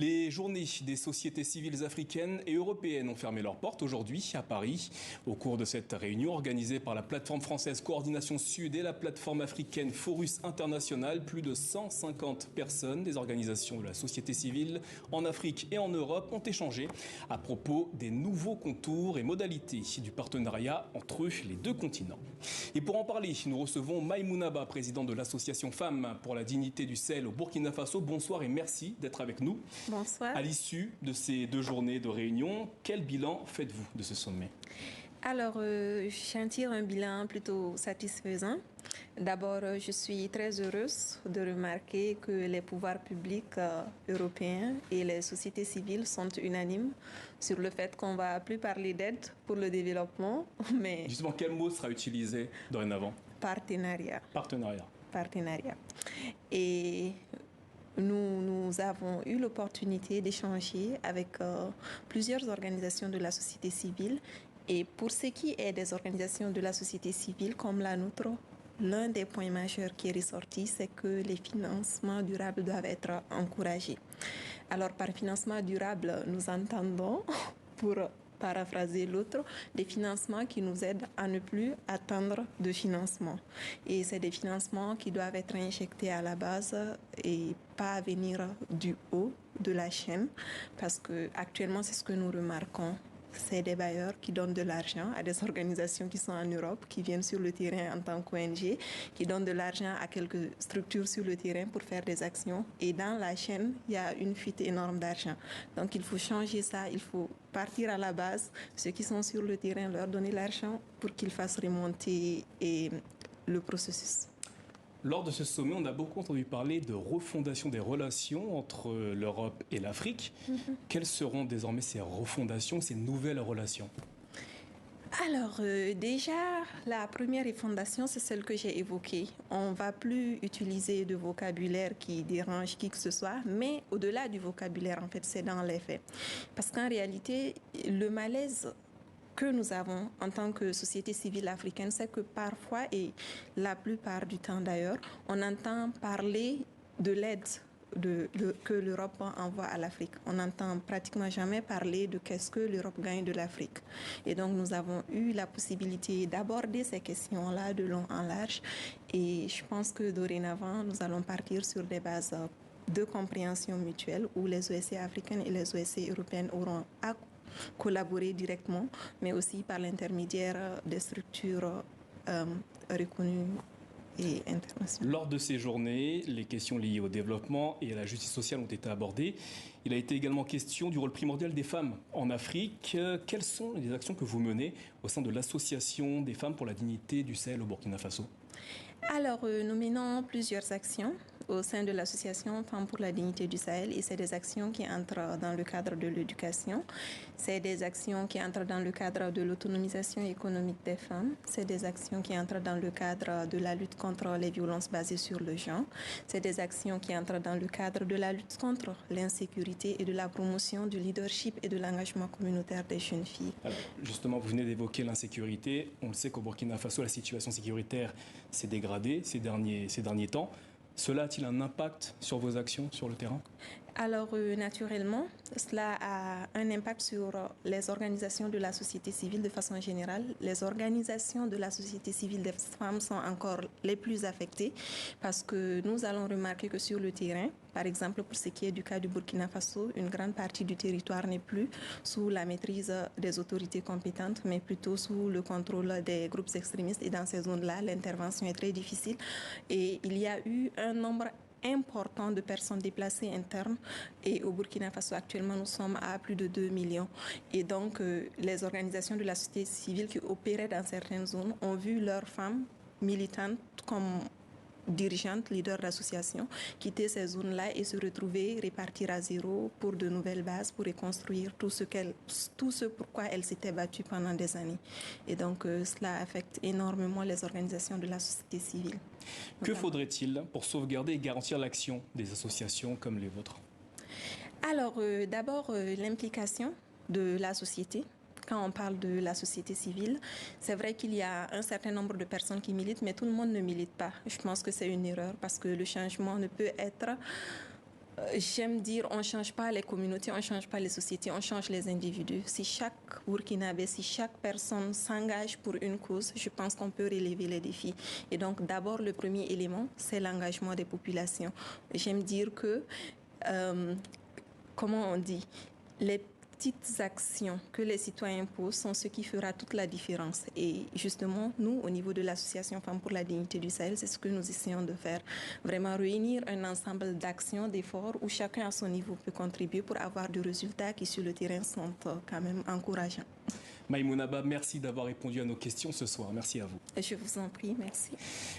Les journées des sociétés civiles africaines et européennes ont fermé leurs portes aujourd'hui à Paris. Au cours de cette réunion organisée par la plateforme française Coordination Sud et la plateforme africaine Forus International, plus de 150 personnes des organisations de la société civile en Afrique et en Europe ont échangé à propos des nouveaux contours et modalités du partenariat entre les deux continents. Et pour en parler, nous recevons Maïmouna Ba, présidente de l'association Femmes pour la dignité du Sahel au Burkina Faso. Bonsoir et merci d'être avec nous. Bonsoir. À l'issue de ces 2 journées de réunion, quel bilan faites-vous de ce sommet? Alors, j'en tire un bilan plutôt satisfaisant. D'abord, je suis très heureuse de remarquer que les pouvoirs publics européens et les sociétés civiles sont unanimes sur le fait qu'on ne va plus parler d'aide pour le développement, mais... Justement, quel mot sera utilisé dorénavant? Partenariat. Partenariat. Partenariat. Et... Nous avons eu l'opportunité d'échanger avec plusieurs organisations de la société civile. Et pour ce qui est des organisations de la société civile comme la nôtre, l'un des points majeurs qui est ressorti, c'est que les financements durables doivent être encouragés. Alors, par financement durable, nous entendons, pour paraphraser l'autre, des financements qui nous aident à ne plus attendre de financement. Et c'est des financements qui doivent être injectés à la base et pas venir du haut de la chaîne, parce que actuellement c'est ce que nous remarquons. C'est des bailleurs qui donnent de l'argent à des organisations qui sont en Europe, qui viennent sur le terrain en tant qu'ONG, qui donnent de l'argent à quelques structures sur le terrain pour faire des actions. Et dans la chaîne, il y a une fuite énorme d'argent. Donc il faut changer ça, il faut partir à la base, ceux qui sont sur le terrain, leur donner l'argent pour qu'ils fassent remonter le processus. Lors de ce sommet, on a beaucoup entendu parler de refondation des relations entre l'Europe et l'Afrique. Quelles seront désormais ces refondations, ces nouvelles relations? Alors, déjà, la première refondation, c'est celle que j'ai évoquée. On ne va plus utiliser de vocabulaire qui dérange qui que ce soit, mais au-delà du vocabulaire, en fait, c'est dans les faits. Parce qu'en réalité, le malaise que nous avons en tant que société civile africaine, c'est que parfois, et la plupart du temps d'ailleurs, on entend parler de l'aide que l'Europe envoie à l'Afrique. On n'entend pratiquement jamais parler de qu'est-ce que l'Europe gagne de l'Afrique. Et donc nous avons eu la possibilité d'aborder ces questions-là de long en large. Et je pense que dorénavant, nous allons partir sur des bases de compréhension mutuelle où les OSC africaines et les OSC européennes auront à collaborer directement, mais aussi par l'intermédiaire des structures reconnues et internationales. Lors de ces journées, les questions liées au développement et à la justice sociale ont été abordées. Il a été également question du rôle primordial des femmes en Afrique. Quelles sont les actions que vous menez au sein de l'association des femmes pour la dignité du Sahel au Burkina Faso? Alors, nous menons plusieurs actions au sein de l'association Femmes pour la dignité du Sahel et c'est des actions qui entrent dans le cadre de l'éducation, c'est des actions qui entrent dans le cadre de l'autonomisation économique des femmes, c'est des actions qui entrent dans le cadre de la lutte contre les violences basées sur le genre, c'est des actions qui entrent dans le cadre de la lutte contre l'insécurité et de la promotion du leadership et de l'engagement communautaire des jeunes filles. Alors, justement, vous venez d'évoquer l'insécurité. On le sait qu'au Burkina Faso, la situation sécuritaire s'est dégradée ces derniers temps. Cela a-t-il un impact sur vos actions sur le terrain? Alors, naturellement, cela a un impact sur les organisations de la société civile de façon générale. Les organisations de la société civile des femmes sont encore les plus affectées parce que nous allons remarquer que sur le terrain, par exemple, pour ce qui est du cas du Burkina Faso, une grande partie du territoire n'est plus sous la maîtrise des autorités compétentes, mais plutôt sous le contrôle des groupes extrémistes. Et dans ces zones-là, l'intervention est très difficile. Et il y a eu un nombre important de personnes déplacées internes et au Burkina Faso actuellement nous sommes à plus de 2 millions et donc les organisations de la société civile qui opéraient dans certaines zones ont vu leurs femmes militantes comme dirigeantes, leaders d'associations, quitter ces zones-là et se retrouver répartir à zéro pour de nouvelles bases, pour reconstruire tout ce pourquoi elles s'étaient battues pendant des années. Et donc cela affecte énormément les organisations de la société civile. Que faudrait-il pour sauvegarder et garantir l'action des associations comme les vôtres? Alors d'abord l'implication de la société. Quand on parle de la société civile, c'est vrai qu'il y a un certain nombre de personnes qui militent, mais tout le monde ne milite pas. Je pense que c'est une erreur parce que le changement ne peut être J'aime dire, on ne change pas les communautés, on ne change pas les sociétés, on change les individus. Si chaque Burkinabé, si chaque personne s'engage pour une cause, je pense qu'on peut relever les défis. Et donc, d'abord, le premier élément, c'est l'engagement des populations. J'aime dire que, comment on dit, les petites actions que les citoyens posent sont ce qui fera toute la différence. Et justement, nous, au niveau de l'association Femmes pour la dignité du Sahel, c'est ce que nous essayons de faire. Vraiment réunir un ensemble d'actions, d'efforts où chacun à son niveau peut contribuer pour avoir des résultats qui sur le terrain sont quand même encourageants. Maïmouna Ba, merci d'avoir répondu à nos questions ce soir. Merci à vous. Je vous en prie, merci.